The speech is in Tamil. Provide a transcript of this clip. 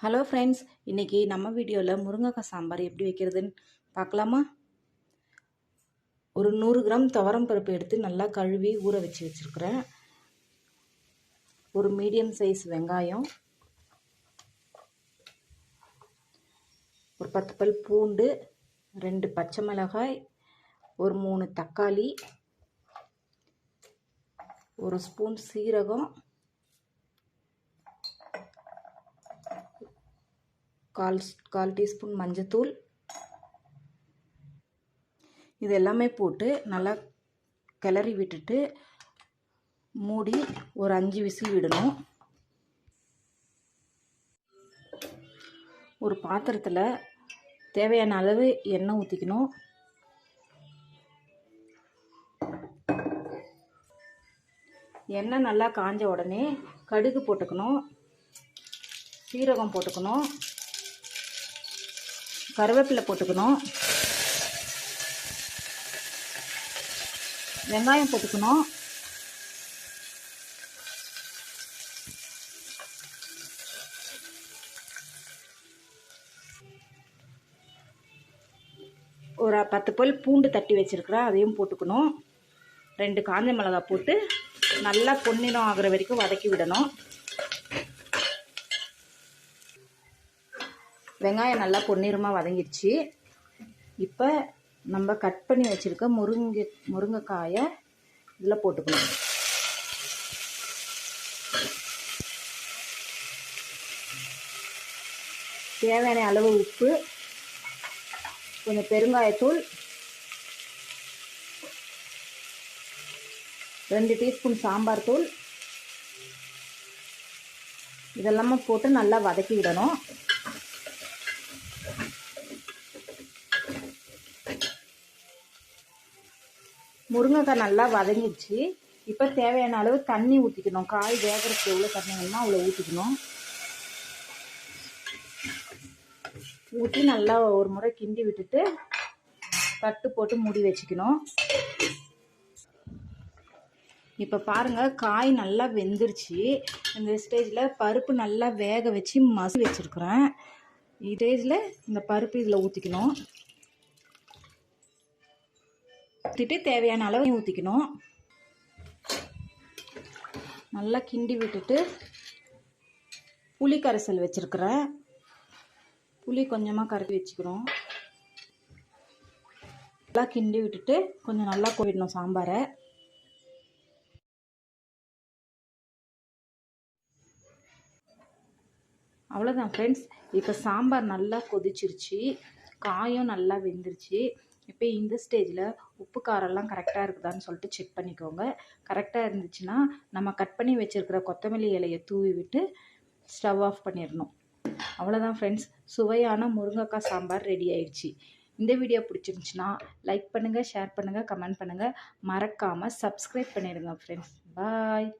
ஹலோ ஃப்ரெண்ட்ஸ், இன்றைக்கி நம்ம வீடியோவில் முருங்கைக்காய் சாம்பார் எப்படி வைக்கிறதுன்னு பார்க்கலாமா? ஒரு 100 கிராம் துவரம் பருப்பு எடுத்து நல்லா கழுவி ஊற வச்சுருக்கிறேன். ஒரு மீடியம் சைஸ் வெங்காயம், ஒரு 10 பல் பூண்டு, 2 பச்சை மிளகாய், ஒரு 3 தக்காளி, ஒரு ஸ்பூன் சீரகம், கால் டீஸ்பூன் மஞ்சத்தூள், இது எல்லாமே போட்டு நல்லா கிளறி விட்டுட்டு மூடி ஒரு 5 விசில் விடணும். ஒரு பாத்திரத்தில் தேவையான அளவு எண்ணெய் ஊற்றிக்கணும். எண்ணெய் நல்லா காஞ்ச உடனே கடுகு போட்டுக்கணும், சீரகம் போட்டுக்கணும், கருவேப்பிலை போட்டுக்கணும், வெங்காயம் போட்டுக்கணும், ஒரு 10 பல் பூண்டு தட்டி வச்சுருக்கிறேன், அதையும் போட்டுக்கணும். 2 காஞ்ச மிளகாய் போட்டு நல்லா பொன்னிறம் ஆகிற வரைக்கும் வதக்கி விடணும். வெங்காயம் நல்லா பொன்னிறமாக வதங்கிடுச்சு. இப்போ நம்ம கட் பண்ணி வச்சுருக்க முருங்கைக்காயை இதில் போட்டுக்கணும். தேவையான அளவு உப்பு, கொஞ்சம் பெருங்காயத்தூள், 2 டீஸ்பூன் சாம்பார் தூள், இதெல்லாமே போட்டு நல்லா வதக்கி விடணும். முருங்கைக்காய் நல்லா வதங்கிடுச்சு. இப்போ தேவையான அளவு தண்ணி ஊற்றிக்கணும். காய் வேகிறதுக்கு எவ்வளோ தண்ணி வேணுமோ அவ்வளோ ஊற்றிக்கணும். ஊற்றி நல்லா ஒரு முறை கிண்டி விட்டுட்டு தட்டு போட்டு மூடி வச்சுக்கணும். இப்போ பாருங்கள், காய் நல்லா வெந்துருச்சு. இந்த ஸ்டேஜில் பருப்பு நல்லா வேக வச்சு மசி வச்சுருக்குறேன். ஸ்டேஜில் இந்த பருப்பு இதில் ஊற்றிக்கணும். ஊற்றிட்டு தேவையான அளவு ஊற்றிக்கணும். நல்லா கிண்டி விட்டுட்டு புளி கரைசல் வச்சுருக்கிறேன். புளி கொஞ்சமாக கரைச்சி வச்சுக்கிறோம். நல்லா கிண்டி விட்டுட்டு கொஞ்சம் நல்லா கொதிடணும் சாம்பாரை. அவ்வளோதான் ஃப்ரெண்ட்ஸ். இப்போ சாம்பார் நல்லா கொதிச்சிருச்சு, காயும் நல்லா வெந்துருச்சு. இப்போ இந்த ஸ்டேஜில் உப்பு காரெல்லாம் கரெக்டாக இருக்குதான்னு சொல்லிட்டு செக் பண்ணிக்கோங்க. கரெக்டாக இருந்துச்சுன்னா நம்ம கட் பண்ணி வச்சுருக்கிற கொத்தமல்லி இலையை தூவி விட்டு ஸ்டவ் ஆஃப் பண்ணிடணும். அவ்வளோதான் ஃப்ரெண்ட்ஸ், சுவையான முருங்கைக்காய் சாம்பார் ரெடி ஆயிடுச்சு. இந்த வீடியோ பிடிச்சிருந்துச்சுன்னா லைக் பண்ணுங்கள், ஷேர் பண்ணுங்கள், கமெண்ட் பண்ணுங்கள். மறக்காமல் சப்ஸ்கிரைப் பண்ணிடுங்க ஃப்ரெண்ட்ஸ். பாய்.